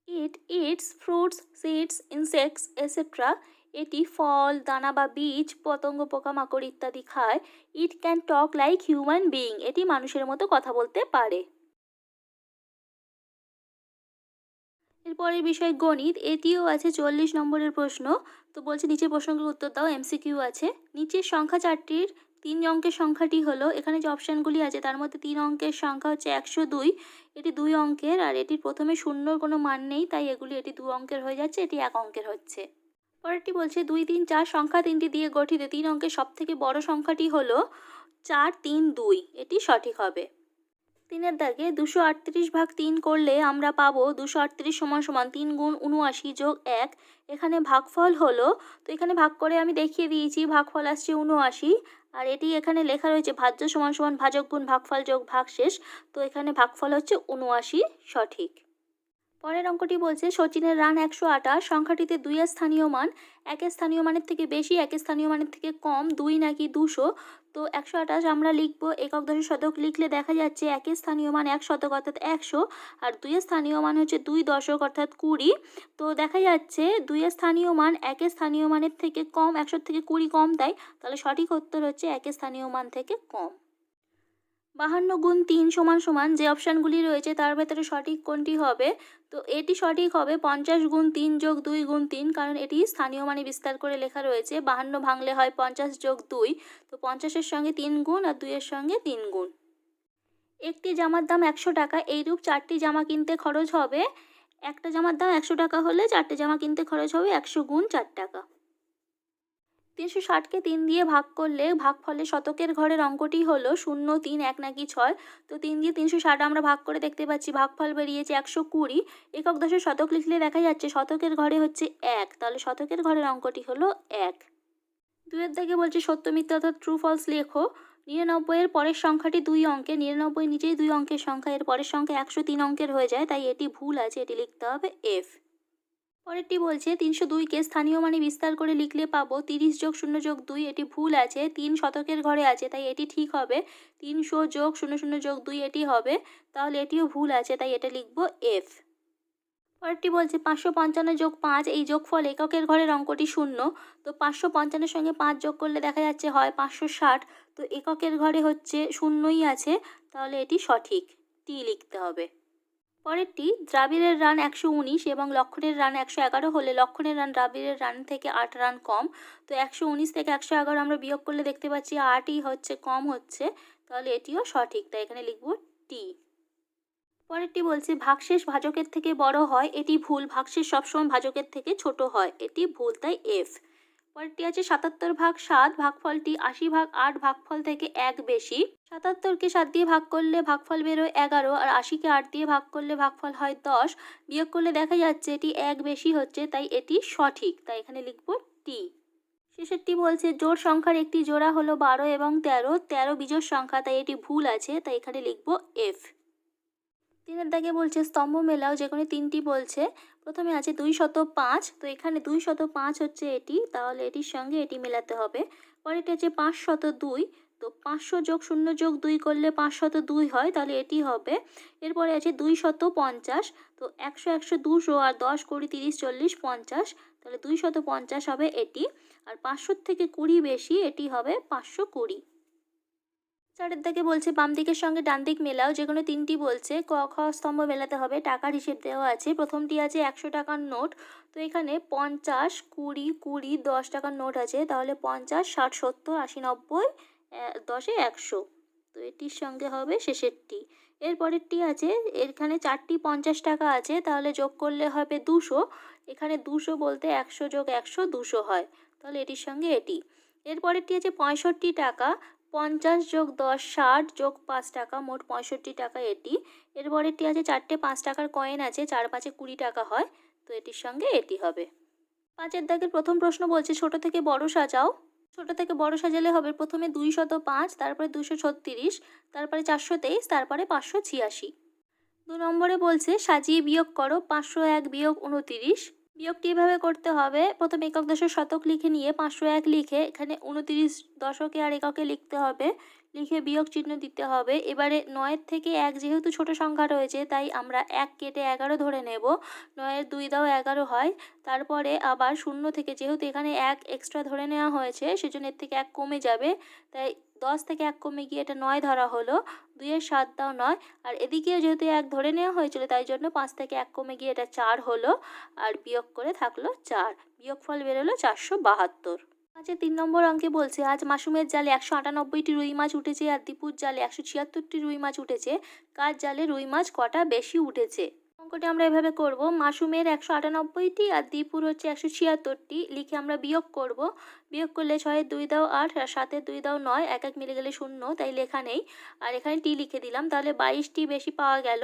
ইট it's fruits seeds insects et cetera, এটি ফল, দানা বা বীজ, পতঙ্গ, পোকামাকড় ইত্যাদি খায়। It can talk like human being, এটি মানুষের মতো কথা বলতে পারে। এরপরের বিষয় গণিত, এটিও আছে 40 নম্বরের প্রশ্ন। তো বলছে নিচের প্রশ্নগুলোর উত্তর দাও, এমসিকিউ আছে। নিচের সংখ্যা 4টির 3 অঙ্কের সংখ্যাটি হলো, এখানে যে অপশানগুলি আছে তার মধ্যে 3 অঙ্কের সংখ্যা হচ্ছে 102, এটি 2 অঙ্কের, আর এটির প্রথমে শূন্যর কোনো মান নেই, তাই এটি 2 অঙ্কের হয়ে যাচ্ছে, এটি 1 অঙ্কের হচ্ছে। পরেরটি বলছে 2, 3, 4 সংখ্যা 3টি দিয়ে গঠিত 3 অঙ্কের সবথেকে বড় সংখ্যাটি হলো 4, 3, 2, এটি সঠিক হবে। 3এর দাগে 238 ভাগ 3 করলে আমরা পাবো 238 সমান সমান 3 গুণ 79 যোগ 1, এখানে ভাগফল হলো, তো এখানে ভাগ করে আমি দেখিয়ে দিয়েছি, ভাগফল আসছে 79, আর এটি এখানে লেখা রয়েছে ভাজ্য সমান সমান ভাজক গুণ ভাগফল যোগ ভাগশেষ, তো এখানে ভাগফল হচ্ছে 79 সঠিক। পরের অঙ্কটি বলছে সচিনের রান 128, সংখ্যাটিতে 2 এর স্থানীয় মান, 1 এর স্থানীয় মানের থেকে বেশি, 1 এর স্থানীয় মানের থেকে কম, 2 নাকি 200। তো 128 আমরা লিখবো একক দশক শতক, লিখলে দেখা যাচ্ছে 1 এর স্থানীয় মান 1 শতক অর্থাৎ 100, আর 2 এর স্থানীয় মান হচ্ছে 2 দশক অর্থাৎ 20। তো দেখা যাচ্ছে 2 এর স্থানীয় মান 1 এর স্থানীয় মানের থেকে কম, 100 থেকে 20 কম, তাহলে সঠিক উত্তর হচ্ছে 1 এর স্থানীয় মান থেকে কম। 52 গুণ 3 সমান সমান, যে অপশানগুলি রয়েছে তার ভেতরে সঠিক কোনটি হবে? তো এটি সঠিক হবে 50 গুণ 3 যোগ 2 গুণ 3, কারণ এটি স্থানীয় মানে বিস্তার করে লেখা রয়েছে। 52 ভাঙলে হয় 50 যোগ 2, তো 50-এর সঙ্গে 3 গুণ আর 2-এর সঙ্গে 3 গুণ। একটি জামার দাম 100 টাকা, এইরূপ 4টি জামা কিনতে খরচ হবে, একটা জামার দাম 100 টাকা হলে 4টে জামা কিনতে খরচ হবে 100 গুণ 4 টাকা। 360কে 3 দিয়ে ভাগ করলে ভাগফলের শতকের ঘরের অঙ্কটি হলো 0, 3, 1 নাকি 6। তো 3 দিয়ে 360 আমরা ভাগ করে দেখতে পাচ্ছি ভাগফল বেরিয়েছে 120। একক দশের শতক লিখলে দেখা যাচ্ছে শতকের ঘরে হচ্ছে 1, তাহলে শতকের ঘরের অঙ্কটি হলো 1। 2 দাগে বলছে সত্য মিথ্যা অর্থাৎ ট্রু ফলস লেখো। 99 এর পরের সংখ্যাটি 2 অঙ্কের, 99 নিজেই 2 অঙ্কের সংখ্যা, এর পরের সংখ্যা 103 অঙ্কের হয়ে যায়, তাই এটি ভুল আছে, এটি লিখতে হবে এফ। পরেরটি বলছে 302কে স্থানীয় মানে বিস্তার করে লিখলে পাবো 30 যোগ 0 যোগ 2, এটি ভুল আছে, 3 শতকের ঘরে আছে তাই এটি ঠিক হবে, 300 যোগ 00 যোগ 2 এটি হবে, তাহলে এটিও ভুল আছে তাই এটা লিখব এফ। পরেরটি বলছে 555 যোগ 5, এই যোগফল এককের ঘরের অঙ্কটি 0। তো 555 সঙ্গে 5 যোগ করলে দেখা যাচ্ছে হয় 560, তো এককের ঘরে হচ্ছে 0ই আছে, তাহলে এটি সঠিক, টি লিখতে হবে। পরেরটি দ্রাবিড়ের রান 119 এবং লক্ষণের রান 111 হলে লক্ষণের রান দ্রাবিড়ের রান থেকে 8 রান কম। তো 119 থেকে 111 আমরা বিয়োগ করলে দেখতে পাচ্ছি 8ই হচ্ছে কম হচ্ছে, তাহলে এটিও সঠিক, তাই এখানে লিখব টি। পরেরটি বলছে ভাগশেষ ভাজকের থেকে বড় হয়, এটি ভুল, ভাগশেষ সবসময় ভাজকের থেকে ছোট হয়, এটি ভুল, তাই এফ। পরেরটি আছে 77/7, ভাগফলটি 80/8 ভাগফল থেকে 1 বেশি। 77কে 7 দিয়ে ভাগ করলে ভাগফল বেরোয় 11, আর 80কে 8 দিয়ে ভাগ করলে ভাগফল হয় 10। বিয়োগ করলে দেখা যাচ্ছে এটি 1 বেশি হচ্ছে, তাই এটি সঠিক, তাই এখানে লিখব টি। শেষেরটি বলছে জোড় সংখ্যার একটি জোড়া হলো 12 এবং 13, 13 বিজোড় সংখ্যা, তাই এটি ভুল আছে, তাই এখানে লিখব এফ। 3 দাগে বলছে স্তম্ভ মেলাও, যেখানে 3টি বলছে। প্রথমে আছে 205, তো এখানে 205 হচ্ছে এটি, তাহলে এটির সঙ্গে এটি মেলাতে হবে। পরেরটি আছে 502, তো 500 যোগ 0 যোগ 2 করলে 502 হয়, তাহলে এটি হবে। এরপরে আছে 250, তো 100 100 200 আর 10 20 30 40 50, তাহলে 250 হবে এটি। আর 500 থেকে 20 বেশি, এটি হবে 520। 4 দাগে বলছে বাম দিকের সঙ্গে ডান দিক মেলাও, যেকোনো 3টি বলছে। ক খ স্তম্ভ মেলাতে হবে, টাকার হিসেব দেওয়া আছে। প্রথমটি আছে 100 টাকার নোট, তো এখানে 50 20 20 10 টাকার নোট আছে, তাহলে 50 60 70 80 90 10 100, তো এটির সঙ্গে হবে শেষেরটি। এরপরেরটি আছে এখানে 4টি 50 টাকা আছে, তাহলে যোগ করলে হবে 200, এখানে 200 বলতে 100 যোগ 100 200 হয়, তাহলে এটির সঙ্গে এটি। এরপরেরটি আছে 65 টাকা, 50 যোগ 10 60 যোগ 5 টাকা, মোট 65 টাকা এটি। এরপরেরটি আছে 4টে 5 টাকার কয়েন আছে, 4 5 20 টাকা হয়, তো এটির সঙ্গে এটি হবে। 5 দাগের প্রথম প্রশ্ন বলছে ছোট থেকে বড় সাজাও। ছোট থেকে বড় সাজালে হবে প্রথমে 205, তারপরে 236, তারপরে 423, তারপরে 586। 2 নম্বরে বলছে সাজিয়ে বিয়োগ করো, 501 বিয়োগ 29। বিয়োগটি এভাবে করতে হবে, প্রথমে একক দশক শতক লিখে নিয়ে 501 লিখে এখানে 29 দশকে আর এককে লিখতে হবে, লিখে বিয়োগ চিহ্ন দিতে হবে। এবারে 9 থেকে 1 যেহেতু ছোট সংখ্যা রয়েছে, তাই আমরা 1 কেটে 11 ধরে নেব, 9 2 দাও 11 হয়। তারপরে আবার 0 থেকে, যেহেতু এখানে 1 এক্সট্রা ধরে নেওয়া হয়েছে সেজন্য এর থেকে 1 কমে যাবে, তাই 10 থেকে 1 কমে গিয়ে এটা 9 ধরা হলো, 2 এর 7 দাও 9, আর এদিকেও যেহেতু 1 ধরে নেওয়া হয়েছিল তাই জন্য 5 থেকে 1 কমে গিয়ে এটা 4 হলো, আর বিয়োগ করে থাকলো 4, বিয়োগফল বেরোলো 472। 3 নম্বর অঙ্কে বলছে আজ মাসুমের জালে 198টি রুই মাছ উঠেছে আর দীপুর জালে 176টি রুই মাছ উঠেছে, কার জালে রুই মাছ কটা বেশি উঠেছে। অঙ্কটি আমরা এভাবে করব, মাসুমের 198টি আর দীপুর হচ্ছে 176টি, লিখে আমরা বিয়োগ করব। বিয়োগ করলে 6 2 দাও 8 আর 7 2 দাও 9, 1 1 মিলে গেলে 0, তাই লেখা নেই, আর এখানে টি লিখে দিলাম, তাহলে 22টি বেশি পাওয়া গেল।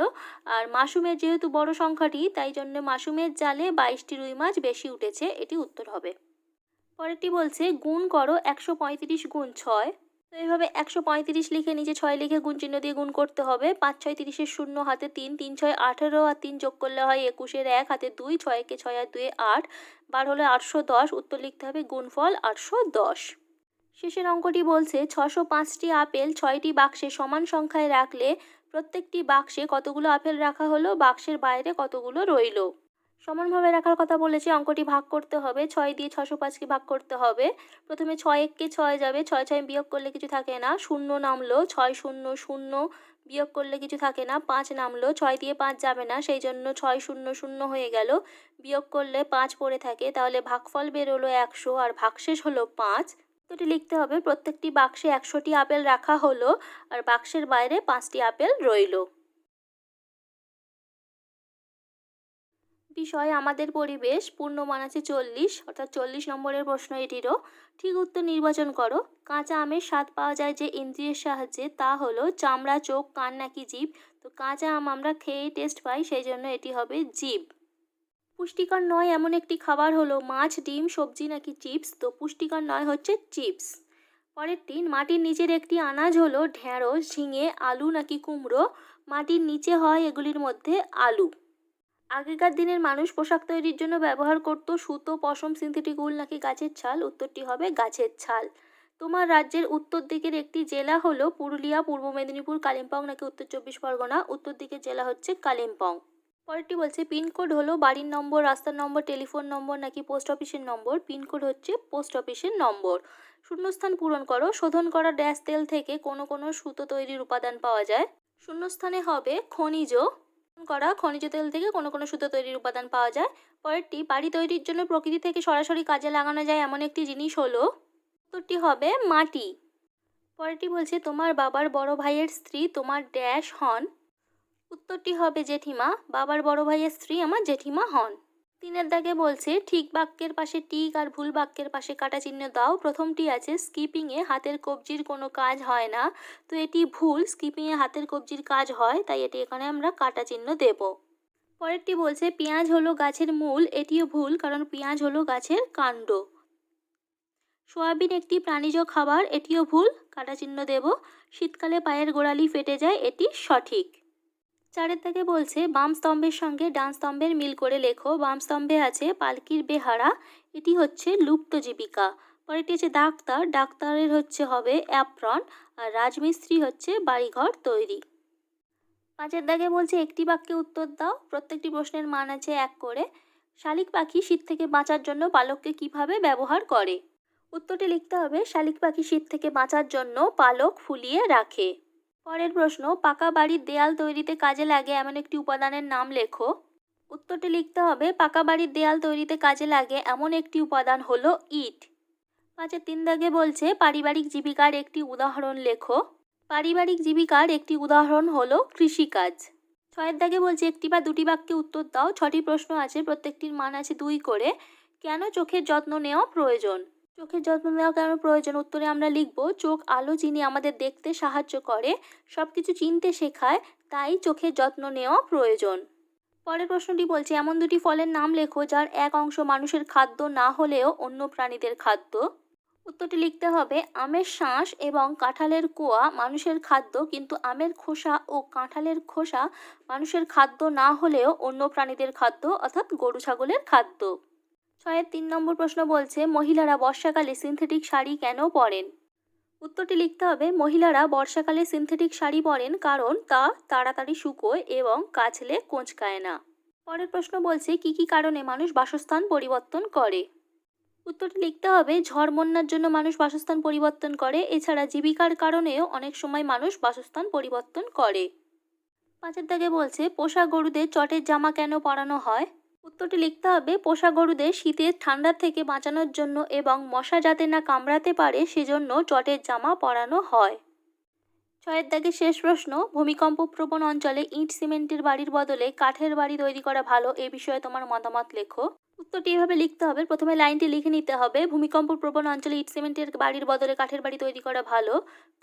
আর মাসুমের যেহেতু বড় সংখ্যাটি, তাই জন্য মাসুমের জালে 22টি রুই মাছ বেশি উঠেছে, এটি উত্তর হবে। পরেরটি বলছে গুণ করো 135 গুণ 6, তো এইভাবে 135 লিখে নিচে 6 লিখে গুণ চিহ্ন দিয়ে গুণ করতে হবে। 5 6 30 0 হাতে 3, 3 6 18 আর 3 যোগ করলে হয় 21, 1 হাতে 2, 6 কে 6 আর 2 8, 12 হলে 810, উত্তর লিখতে হবে গুণফল 810। শেষের অঙ্কটি বলছে 605টি আপেল 6টি বাক্সে সমান সংখ্যায় রাখলে প্রত্যেকটি বাক্সে কতগুলো আপেল রাখা হলো, বাক্সের বাইরে কতগুলো রইল। সমানভাবে রাখার কথা বলেছে, অঙ্কটি ভাগ করতে হবে, 6 দিয়ে 605কে ভাগ করতে হবে। প্রথমে 6 1কে 6 যাবে, 6 6 বিয়োগ করলে কিছু থাকে না, 0 নামলো, 6 0 0 বিয়োগ করলে কিছু থাকে না, 5 নামলো, 6 দিয়ে 5 যাবে না, সেই জন্য 6 0 0 হয়ে গেল, বিয়োগ করলে 5 পড়ে থাকে, তাহলে ভাগফল বেরোলো 100 আর ভাগশেষ হলো 5। এটি লিখতে হবে প্রত্যেকটি বাক্সে 100টি আপেল রাখা হলো আর বাক্সের বাইরে 5টি আপেল রইল। বিষয় আমাদের পরিবেশ, পূর্ণমান আছে 40, অর্থাৎ 40 নম্বরের প্রশ্ন এটিরও। ঠিক উত্তর নির্বাচন করো। কাঁচা আমের স্বাদ পাওয়া যায় যে ইন্দ্রিয়ের সাহায্যে, তা হলো চামড়া, চোখ, কান নাকি জিভ? তো কাঁচা আম আমরা খেয়েই টেস্ট পাই, সেই জন্য এটি হবে জিভ। পুষ্টিকর নয় এমন একটি খাবার হলো মাছ, ডিম, সবজি নাকি চিপস? তো পুষ্টিকর নয় হচ্ছে চিপস। পরেরটি, মাটির নিচের একটি আনাজ হলো ঢ্যাঁড়স, ঝিঙে, আলু নাকি কুমড়ো? মাটির নিচে হয় এগুলির মধ্যে আলু। আগেকার দিনের মানুষ পোশাক তৈরির জন্য ব্যবহার করত সুতো, পশম, সিনথেটিক উল নাকি গাছের ছাল? উত্তরটি হবে গাছের ছাল। তোমার রাজ্যের উত্তর দিকের একটি জেলা হলো পুরুলিয়া, পূর্ব মেদিনীপুর, কালিম্পং নাকি উত্তর 24 পরগনা? উত্তর দিকের জেলা হচ্ছে কালিম্পং। পরেরটি বলছে পিনকোড হলো বাড়ির নম্বর, রাস্তার নম্বর, টেলিফোন নম্বর নাকি পোস্ট অফিসের নম্বর? পিনকোড হচ্ছে পোস্ট অফিসের নম্বর। শূন্যস্থান পূরণ করো। শোধন করা ড্যাশ তেল থেকে কোনো কোনো সুতো তৈরির উপাদান পাওয়া যায়? শূন্যস্থানে হবে খনিজ। করা খনিজ তেল থেকে কোনো কোনো সুতো তৈরির উপাদান পাওয়া যায়। পরেরটি, বাড়ি তৈরির জন্য প্রকৃতি থেকে সরাসরি কাজে লাগানো যায় এমন একটি জিনিস হলো? উত্তরটি হবে মাটি। পরেরটি বলছে তোমার বাবার বড় ভাইয়ের স্ত্রী তোমার ড্যাশ হন? উত্তরটি হবে জেঠিমা। বাবার বড় ভাইয়ের স্ত্রী আমার জেঠিমা হন। 3-এর দাগে বলছে ঠিক বাক্যের পাশে টিক আর ভুল বাক্যের পাশে কাটা চিহ্ন দাও। প্রথমটি আছে স্কিপিংয়ে হাতের কবজির কোনো কাজ হয় না। তো এটি ভুল, স্কিপিংয়ে হাতের কবজির কাজ হয়, তাই এটি এখানে আমরা কাটা চিহ্ন দেব। পরেরটি বলছে পেঁয়াজ হলো গাছের মূল। এটিও ভুল, কারণ পেঁয়াজ হলো গাছের কাণ্ড। সোয়াবিন একটি প্রাণীজ খাবার। এটিও ভুল, কাটা চিহ্ন দেব। শীতকালে পায়ের গোড়ালি ফেটে যায়। এটি সঠিক। 4-এর দাগে বলছে বাম স্তম্ভের সঙ্গে ডান স্তম্ভের মিল করে লেখো। বাম স্তম্ভে আছে পালকির বেহারা, এটি হচ্ছে লুপ্ত জীবিকা। পরেরটি হচ্ছে ডাক্তার, ডাক্তারের হবে অ্যাপ্রন। আর রাজমিস্ত্রি হচ্ছে বাড়িঘর তৈরি। 5-এর দাগে বলছে একটি বাক্যে উত্তর দাও। প্রত্যেকটি প্রশ্নের মান আছে 1 করে। শালিক পাখি শীত থেকে বাঁচার জন্য পালককে কিভাবে ব্যবহার করে? উত্তরটি লিখতে হবে শালিক পাখি শীত থেকে বাঁচার জন্য পালক ফুলিয়ে রাখে। পরের প্রশ্ন, পাকা বাড়ির দেয়াল তৈরিতে কাজে লাগে এমন একটি উপাদানের নাম লেখো। উত্তরটি লিখতে হবে পাকা বাড়ির দেয়াল তৈরিতে কাজে লাগে এমন একটি উপাদান হলো ইট। 5-এর 3 দাগে বলছে পারিবারিক জীবিকার একটি উদাহরণ লেখো। পারিবারিক জীবিকার একটি উদাহরণ হলো কৃষিকাজ। 6-এর দাগে বলছে একটি বা দুটি বাক্যে উত্তর দাও। 6টি প্রশ্ন আছে, প্রত্যেকটির মান আছে 2 করে। কেন চোখের যত্ন নেওয়া প্রয়োজন? চোখের যত্ন নেওয়া কেন প্রয়োজন? উত্তরে আমরা লিখব চোখ আলো চিনি আমাদের দেখতে সাহায্য করে, সবকিছু চিনতে শেখায়, তাই চোখের যত্ন নেওয়া প্রয়োজন। পরের প্রশ্নটি বলছে এমন দুটি ফলের নাম লেখো যার এক অংশ মানুষের খাদ্য না হলেও অন্য প্রাণীদের খাদ্য। উত্তরটি লিখতে হবে আমের শাঁস এবং কাঁঠালের কোয়া মানুষের খাদ্য, কিন্তু আমের খোসা ও কাঁঠালের খোসা মানুষের খাদ্য না হলেও অন্য প্রাণীদের খাদ্য, অর্থাৎ গরু ছাগলের খাদ্য। 6-এর 3 নম্বর প্রশ্ন বলছে মহিলারা বর্ষাকালে সিনথেটিক শাড়ি কেন পরেন? উত্তরটি লিখতে হবে মহিলারা বর্ষাকালে সিনথেটিক শাড়ি পরেন কারণ তা তাড়াতাড়ি শুকোয় এবং কাচলে কোঁচকায় না। পরের প্রশ্ন বলছে কি কি কারণে মানুষ বাসস্থান পরিবর্তন করে? উত্তরটি লিখতে হবে ঝড় বন্যার জন্য মানুষ বাসস্থান পরিবর্তন করে, এছাড়া জীবিকার কারণেও অনেক সময় মানুষ বাসস্থান পরিবর্তন করে। 5-এর দাগে বলছে পোষা গরুদের চটের জামা কেন পরানো হয়? উত্তরটি লিখতে হবে পোষা গরুদের শীতের ঠান্ডার থেকে বাঁচানোর জন্য এবং মশা যাতে না কামড়াতে পারে সেজন্য চটের জামা পরানো হয়। 6-এর দাগে শেষ প্রশ্ন, ভূমিকম্প প্রবণ অঞ্চলে ইট সিমেন্টের বাড়ির বদলে কাঠের বাড়ি তৈরি করা ভালো, এ বিষয়ে তোমার মতামত লেখো। উত্তরটি এভাবে লিখতে হবে, প্রথমে লাইনটি লিখে নিতে হবে ভূমিকম্প প্রবণ অঞ্চলে ইট সিমেন্টের বাড়ির বদলে কাঠের বাড়ি তৈরি করা ভালো,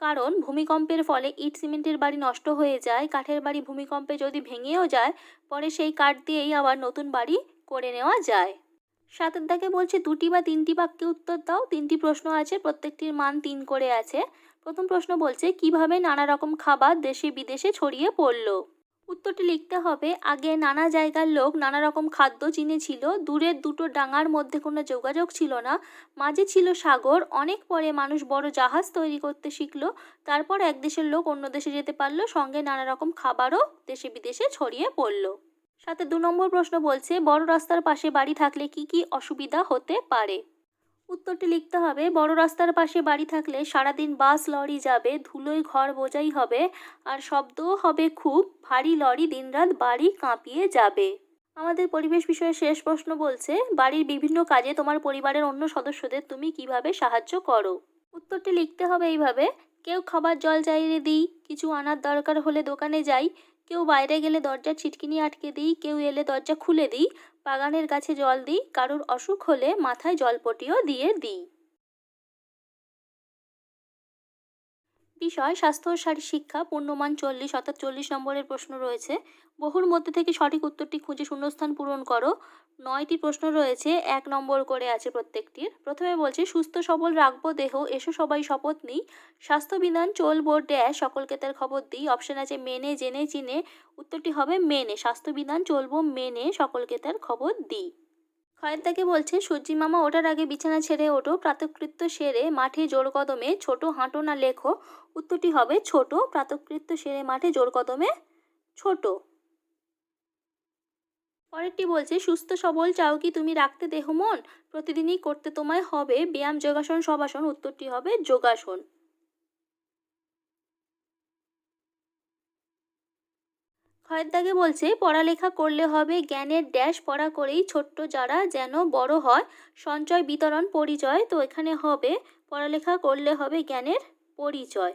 কারণ ভূমিকম্পের ফলে ইট সিমেন্টের বাড়ি নষ্ট হয়ে যায়, কাঠের বাড়ি ভূমিকম্পে যদি ভেঙেও যায় পরে সেই কাঠ দিয়েই আবার নতুন বাড়ি করে নেওয়া যায়। 7-এর দাগে বলছে দুটি বা তিনটি বাক্যে উত্তর দাও। 3টি প্রশ্ন আছে, প্রত্যেকটির মান 3 করে আছে। প্রথম প্রশ্ন বলছে কিভাবে নানা রকম খাবার দেশে বিদেশে ছড়িয়ে পড়ল? উত্তরটি লিখতে হবে আগে নানা জায়গার লোক নানা রকম খাদ্য চিনেছিল, দূরের দুটো ডাঙার মধ্যে কোনো যোগাযোগ ছিল না, মাঝে ছিল সাগর, অনেক পরে মানুষ বড় জাহাজ তৈরি করতে শিখলো, তারপর এক দেশের লোক অন্য দেশে যেতে পারলো, সঙ্গে নানা রকম খাবারও দেশে বিদেশে ছড়িয়ে পড়লো। সাথে 2 নম্বর প্রশ্ন বলছে বড় রাস্তার পাশে বাড়ি থাকলে কি কি অসুবিধা হতে পারে? উত্তরটি লিখতে হবে বড় রাস্তার পাশে বাড়ি থাকলে সারাদিন বাস লরি যাবে, ধুলোয় ঘর বোঝাই হবে, আর শব্দও হবে খুব, ভারী লরি দিনরাত বাড়ি কাঁপিয়ে যাবে। আমাদের পরিবেশ বিষয়ে শেষ প্রশ্ন বলছে বাড়ির বিভিন্ন কাজে তোমার পরিবারের অন্য সদস্যদের তুমি কিভাবে সাহায্য করো? উত্তরটি লিখতে হবে এইভাবে, কেউ খাবার জল চাইলে দিই, কিছু আনার দরকার হলে দোকানে যাই, কেউ বাইরে গেলে দরজার ছিটকিনি আটকে দিই, কেউ এলে দরজা খুলে দিই, বাগানের গাছে জল দিই, কারুর অসুখ হলে মাথায় জলপটিও দিয়ে দিই। বিষয় স্বাস্থ্য ও শারীর শিক্ষা, পূর্ণমান 40, অর্থাৎ 40 নম্বরের প্রশ্ন রয়েছে। বহুর মধ্যে থেকে সঠিক উত্তরটি খুঁজে শূন্যস্থান পূরণ করো। 9টি প্রশ্ন রয়েছে, 1 নম্বর করে আছে প্রত্যেকটির। প্রথমে বলছে সুস্থ সবল রাখবো দেহ, এসো সবাই শপথ নিই। স্বাস্থ্যবিধান চলবো ড্যাশ, সকলকে তার খবর দিই। অপশন আছে মেনে, জেনে, চিনে। উত্তরটি হবে মেনে। স্বাস্থ্যবিধান চলবো মেনে, সকলকে তার খবর দিই। খয়ের দাগে বলছে সূর্যি মামা ওঠার আগে বিছানা ছেড়ে ওঠো, প্রাতঃকৃত্য সেরে মাঠে জোর কদমে, ছোট হাঁটো না লেখো। উত্তরটি হবে ছোট। প্রাতঃকৃত্য সেরে মাঠে জোর কদমে ছোট। পরেরটি বলছে সুস্থ সবল চাও কি তুমি রাখতে দেহ মন, প্রতিদিনই করতে তোমায় হবে ব্যায়াম যোগাসন সবাসন। উত্তরটি হবে যোগাসন। খয়ের দাগে বলছে পড়ালেখা করলে হবে জ্ঞানের ড্যাশ, পড়া করেই ছোট্ট যারা যেন বড় হয়, সঞ্চয় বিতরণ পরিচয়। তো এখানে হবে পড়ালেখা করলে হবে জ্ঞানের পরিচয়।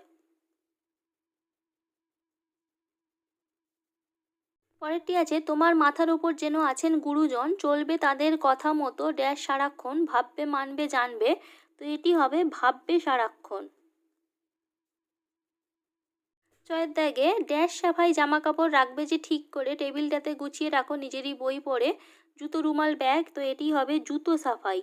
পরেরটি আছে তোমার মাথার উপর যেন আছেন গুরুজন, চলবে তাদের কথা মতো ড্যাশ সারাক্ষণ, ভাববে মানবে জানবে। তো এটি হবে ভাববে সারাক্ষণ। ছয়ের দাগে ড্যাশ সাফাই জামা কাপড় রাখবে যে ঠিক করে, টেবিলটাতে গুছিয়ে রাখো নিজেরই বই পড়ে, জুতো রুমাল ব্যাগ। তো এটি হবে জুতো সাফাই।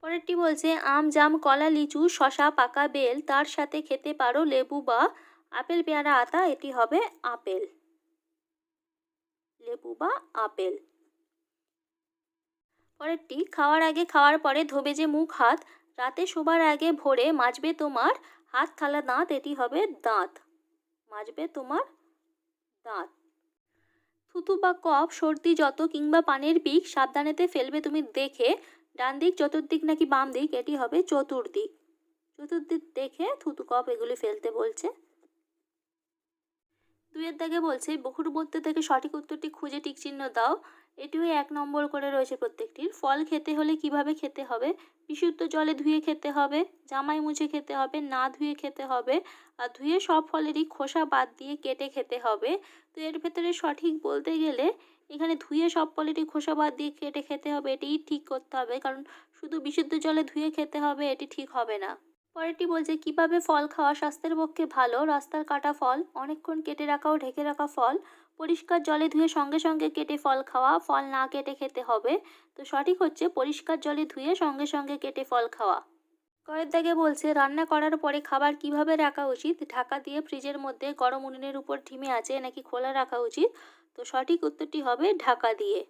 পরেরটি বলছে আম জাম কলা লিচু শশা পাকা বেল, তার সাথে খেতে পারো লেবু বা আপেল পেয়ারা আতা। এটি হবে আপেল। লেবু বা আপেল। পরেরটি খাওয়ার আগে খাওয়ার পরে ধোবে যে মুখ হাত, রাতে শোবার আগে ভোরে মাজবে তোমার হাত থালা দাঁত। এটি হবে দাঁত। মাজবে তোমার দাঁত। থুতু বা কফ সর্দি যত কিংবা পানের পিক, সাবধানেতে ফেলবে তুমি দেখে, ডান দিক চতুর্দিক নাকি বাম দিক। এটি হবে চতুর্দিক। চতুর্দিক দেখে থুতু কফ এগুলি ফেলতে বলছে। দুইয়ের দাগে বলছে বহুর মধ্যে থেকে সঠিক উত্তরটি খুঁজে টিক চিহ্ন দাও। এটিও 1 নম্বর করে রয়েছে প্রত্যেকটির। ফল খেতে হলে কিভাবে খেতে হবে, বিশুদ্ধ জলে ধুয়ে খেতে হবে, জামায় মুছে খেতে হবে, না ধুয়ে খেতে হবে, আর ধুয়ে সব ফলেরই খোসা বাদ দিয়ে কেটে খেতে হবে। তো এর ভেতরে সঠিক বলতে গেলে এখানে ধুয়ে সব ফলেরই খোসা বাদ দিয়ে কেটে খেতে হবে এটিই ঠিক করতে হবে, কারণ শুধু বিশুদ্ধ জলে ধুয়ে খেতে হবে এটি ঠিক হবে না। পরেরটি বলছে কিভাবে ফল খাওয়া স্বাস্থ্যের পক্ষে ভালো, রাস্তার কাটা ফল, অনেকক্ষণ কেটে রাখা ও ঢেকে রাখা ফল, পরিষ্কার জলে ধুয়ে সঙ্গে সঙ্গে কেটে ফল খাওয়া, ফল না কেটে খেতে হবে। তো সঠিক হচ্ছে পরিষ্কার জলে ধুয়ে সঙ্গে সঙ্গে কেটে ফল খাওয়া। কয়ের দাগে বলছে রান্না করার পরে খাবার কিভাবে রাখা উচিত, ঢাকা দিয়ে ফ্রিজের মধ্যে, গরম উনুনের উপর ঢিমে আছে নাকি খোলা রাখা উচিত। তো সঠিক উত্তরটি হবে ঢাকা দিয়ে।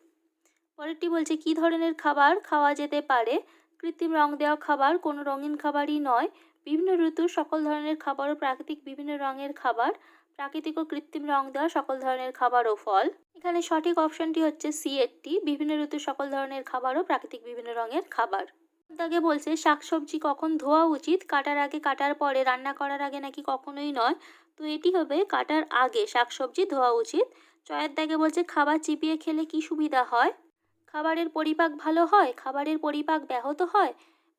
পরেরটি বলছে কী ধরনের খাবার খাওয়া যেতে পারে, কৃত্রিম রং দেওয়া খাবার কোনো রঙিন খাবারই নয়, বিভিন্ন ঋতুর সকল ধরনের খাবার ও প্রাকৃতিক বিভিন্ন রঙের খাবার, প্রাকৃতিক ও কৃত্রিম রং দেওয়া সকল ধরনের খাবার ও ফল। এখানে সঠিক অপশনটি হচ্ছে সি একটি, বিভিন্ন ঋতুর সকল ধরনের খাবার ও প্রাকৃতিক বিভিন্ন রঙের খাবার। দাগে বলছে শাকসবজি কখন ধোয়া উচিত, কাটার আগে কাটার পরে, রান্না করার আগে নাকি কখনোই নয়। তো এটি হবে কাটার আগে শাকসবজি ধোয়া উচিত। চয়ের দাগে বলছে খাবার চিবিয়ে খেলে কি সুবিধা হয়, খাবারের পরিপাক ভালো হয়, খাবারের পরিপাক ব্যাহত হয়,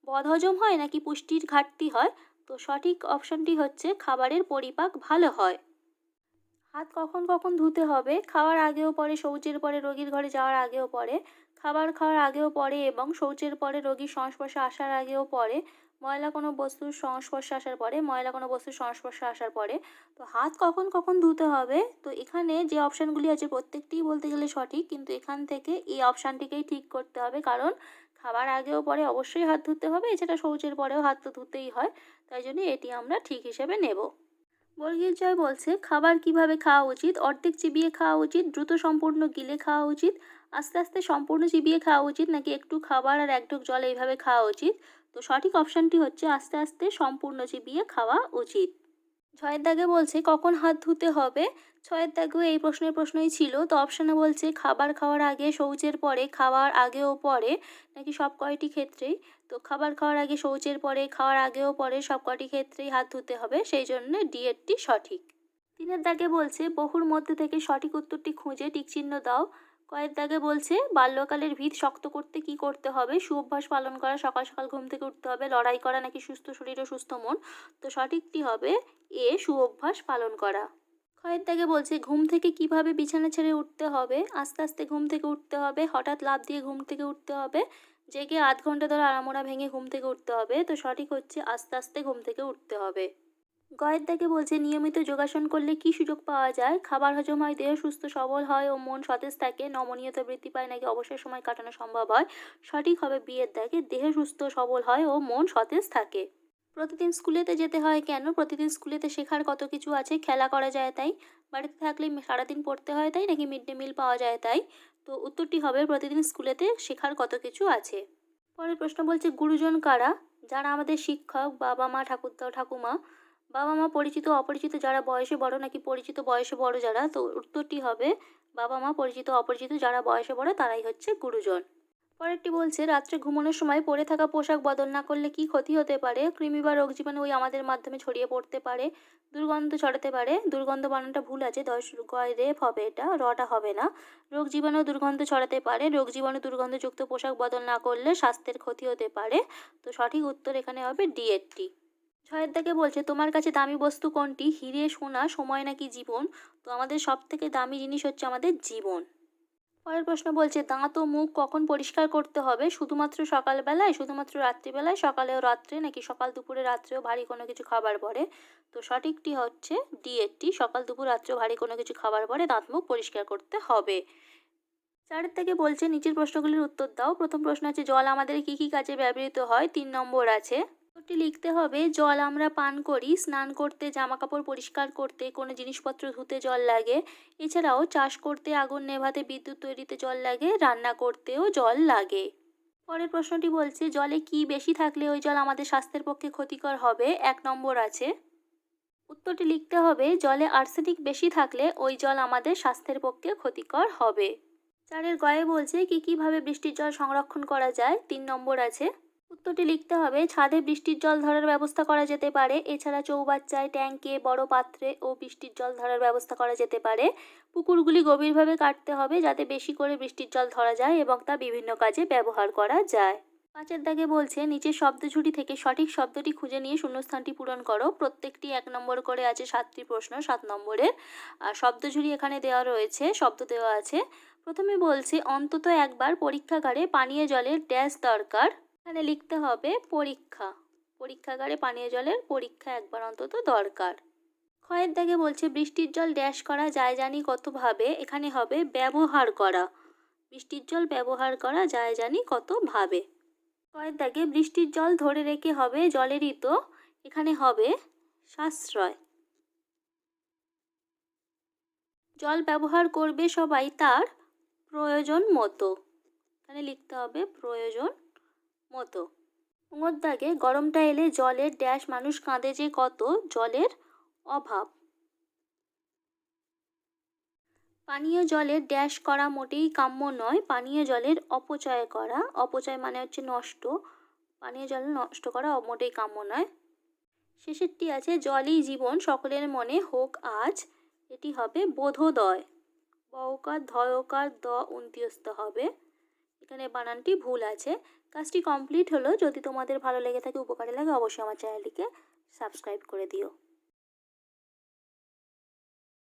বদহজম হয় নাকি পুষ্টির ঘাটতি হয়। তো সঠিক অপশনটি হচ্ছে খাবারের পরিপাক ভালো হয়। হাত কখন কখন ধুতে হবে, খাওয়ার আগেও পরে, শৌচের পরে, রোগীর ঘরে যাওয়ার আগেও পরে, খাবার খাওয়ার আগেও পরে এবং শৌচের পরে, রোগীর সংস্পর্শে আসার আগেও পরে, ময়লা কোনো বস্তুর সংস্পর্শে আসার পরে, ময়লা কোনো বস্তুর সংস্পর্শে আসার পরে। তো হাত কখন কখন ধুতে হবে, তো এখানে যে অপশানগুলি আছে প্রত্যেকটিই বলতে গেলে সঠিক, কিন্তু এখান থেকে এই অপশানটিকেই ঠিক করতে হবে, কারণ খাবার আগেও পরে অবশ্যই হাত ধুতে হবে, এছাড়া শৌচের পরেও হাত তো ধুতেই হয়। তাই জন্য এটি আমরা ঠিক হিসেবে নেব। বর্গীর জয় বলছে খাবার কিভাবে খাওয়া উচিত, অর্ধেক চিবিয়ে খাওয়া উচিত, দ্রুত সম্পূর্ণ গিলে খাওয়া উচিত, আস্তে আস্তে সম্পূর্ণ চিবিয়ে খাওয়া উচিত নাকি একটু খাবার আর এক ঢোক জল এইভাবে খাওয়া উচিত। তো সঠিক অপশানটি হচ্ছে আস্তে আস্তে সম্পূর্ণ চিবিয়ে খাওয়া উচিত। ছয়ের দাগে বলছে কখন হাত ধুতে হবে, ছয়ের দাগেও এই প্রশ্নই ছিল। তো অপশানে বলছে খাবার খাওয়ার আগে, শৌচের পরে, খাওয়ার আগে ও পরে নাকি সব কয়টি ক্ষেত্রেই। তো খাবার খাওয়ার আগে, শৌচের পরে, খাওয়ার আগে ও পরে সব কয়টি ক্ষেত্রেই হাত ধুতে হবে, সেই জন্য ডি এরটি সঠিক। তিনের দাগে বলছে বহুর মধ্যে থেকে সঠিক উত্তরটি খুঁজে টিকচিহ্ন দাও। কয়ের দাগে বলছে বাল্যকালের ভিত শক্ত করতে কি করতে হবে, সুঅভ্যাস পালন করা, সকাল সকাল ঘুম থেকে উঠতে হবে, লড়াই করা নাকি সুস্থ শরীর ও সুস্থ মন। তো সঠিকটি হবে এ সুঅভ্যাস পালন করা। খ ক্ষয়ের দাগে বলছে ঘুম থেকে কিভাবে বিছানা ছেড়ে উঠতে হবে। আস্তে আস্তে ঘুম থেকে উঠতে হবে, হঠাৎ লাফ দিয়ে ঘুম থেকে উঠতে হবে, জেগে আধ ঘন্টা ধরে আড়ামোড়া ভেঙে ঘুম থেকে উঠতে হবে। তো সঠিক হচ্ছে আস্তে আস্তে ঘুম থেকে উঠতে হবে। গয়ের দাগে বলছে নিয়মিত যোগাসন করলে কি সুযোগ পাওয়া যায়। খাবার হজম হয়, দেহ সুস্থ সবল হয় ও মন সতেজ থাকে, নমনীয়তা বৃদ্ধি পায়, নাকি অবসর সময় কাটানো সম্ভব হয়। সঠিক হবে বিয়ের দাগে, দেহ সুস্থ সবল হয় ও মন সতেজ থাকে। প্রতিদিন স্কুলেতে যেতে হয় কেন। প্রতিদিন স্কুলেতে শেখার কত কিছু আছে, খেলা করা যায় তাই, বাড়িতে থাকলে সারাদিন পড়তে হয় তাই, নাকি মিড ডে মিল পাওয়া যায় তাই। তো উত্তরটি হবে প্রতিদিন স্কুলেতে শেখার কত কিছু আছে। পরের প্রশ্ন বলছে গুরুজন কারা। যারা আমাদের শিক্ষক, বাবা মা, ঠাকুরদা ঠাকুমা। বাবা মা পরিচিত অপরিচিত যারা বয়সে বড়, নাকি পরিচিত বয়সে বড় যারা। তো উত্তরটি হবে বাবা মা পরিচিত অপরিচিত যারা বয়সে বড় তারাই হচ্ছে গুরুজন। পরেরটি বলছে রাত্রে ঘুমানোর সময় পরে থাকা পোশাক বদল না করলে কি ক্ষতি হতে পারে। কৃমি বা রোগ জীবাণু ওই আমাদের মাধ্যমে ছড়িয়ে পড়তে পারে, দুর্গন্ধ ছড়াতে পারে। দুর্গন্ধ বানানটা ভুল আছে, গয় রেপ হবে, এটা রটা হবে না। রোগ জীবাণু দুর্গন্ধ ছড়াতে পারে, রোগ জীবাণু দুর্গন্ধযুক্ত পোশাক বদল না করলে স্বাস্থ্যের ক্ষতি হতে পারে। তো সঠিক উত্তর এখানে হবে ডি এর টি। ছয়ের দাগে বলছে তোমার কাছে দামি বস্তু কোনটি। হিরে, সোনা, সময়, নাকি জীবন। তো আমাদের সব থেকে দামি জিনিস হচ্ছে আমাদের জীবন। পরের প্রশ্ন বলছে দাঁত ও মুখ কখন পরিষ্কার করতে হবে। শুধুমাত্র সকালবেলায়, শুধুমাত্র রাত্রিবেলায়, সকালে ও রাত্রে, নাকি সকাল দুপুরে রাত্রেও ভারী কোনো কিছু খাবার পরে। তো সঠিকটি হচ্ছে ডি এরটি, সকাল দুপুর রাত্রেও ভারী কোনো কিছু খাবার পরে দাঁত মুখ পরিষ্কার করতে হবে। চারের থেকে বলছে নিচের প্রশ্নগুলির উত্তর দাও। প্রথম প্রশ্ন আছে জল আমাদের কি কি কাজে ব্যবহৃত হয়। 3 নম্বর আছে। উত্তরটি লিখতে হবে জল আমরা পান করি, স্নান করতে, জামা কাপড় পরিষ্কার করতে, কোনো জিনিসপত্র ধুতে জল লাগে। এছাড়াও চাষ করতে, আগুন নেভাতে, বিদ্যুৎ তৈরিতে জল লাগে, রান্না করতেও জল লাগে। পরের প্রশ্নটি বলছে জলে কি বেশি থাকলে ওই জল আমাদের স্বাস্থ্যের পক্ষে ক্ষতিকর হবে। 1 নম্বর আছে। উত্তরটি লিখতে হবে জলে আর্সেনিক বেশি থাকলে ওই জল আমাদের স্বাস্থ্যের পক্ষে ক্ষতিকর হবে। চারের গয়ে বলছে কিভাবে বৃষ্টির জল সংরক্ষণ করা যায়। 3 নম্বর আছে। উত্তরটি লিখতে হবে ছাদে বৃষ্টির জল ধরার ব্যবস্থা করা যেতে পারে। এছাড়া চৌবাচ্চায়, ট্যাঙ্কে, বড় পাত্রে ও বৃষ্টির জল ধরার ব্যবস্থা করা যেতে পারে। পুকুরগুলি গভীরভাবে কাটতে হবে যাতে বেশি করে বৃষ্টির জল ধরা যায় এবং তা বিভিন্ন কাজে ব্যবহার করা যায়। 5-এর দাগে বলছে নিচের শব্দঝুড়ি থেকে সঠিক শব্দটি খুঁজে নিয়ে শূন্যস্থানটি পূরণ করো। প্রত্যেকটি 1 নম্বর করে আছে, 7টি প্রশ্ন 7 নম্বরের। আর শব্দঝুড়ি এখানে দেওয়া রয়েছে, শব্দ দেওয়া আছে। প্রথমে বলছে অন্তত একবার পরীক্ষাগারে পানীয় জলের ড্যাশ দরকার। এখানে লিখতে হবে পরীক্ষা। পরীক্ষাগারে পানীয় জলের পরীক্ষা একবার অন্তত দরকার। ক্ষয়ের দাগে বলছে বৃষ্টির জল ড্যাশ করা যায় জানি কতভাবে। এখানে হবে ব্যবহার করা। বৃষ্টির জল ব্যবহার করা যায় জানি কতভাবে। ক্ষয়ের দাগে বৃষ্টির জল ধরে রেখে হবে জলেরই তো। এখানে হবে সাশ্রয়। জল ব্যবহার করবে সবাই তার প্রয়োজন মতো। এখানে লিখতে হবে প্রয়োজন মতো। ঙের দাগে গরমটা এলে জলের ড্যাশ মানুষ কাঁদে যে কত, জলের অভাব। পানীয় জলের ড্যাশ করা মোটেই কাম্য নয়। পানীয় জলের অপচয় করা। অপচয় মানে হচ্ছে নষ্ট। পানীয় জল নষ্ট করা মোটেই কাম্য নয়। শেষেরটি আছে জলই জীবন সকলের মনে হোক আজ। এটি হবে বোধোদয়। বকার ধয়কার দ উন্তিয়স্ত হবে। এখানে বানানটি ভুল আছে। কাজটি কমপ্লিট হলো। যদি তোমাদের ভালো লেগে থাকে, উপকারে লাগে, অবশ্যই আমার চ্যানেলটিকে সাবস্ক্রাইব করে দিও।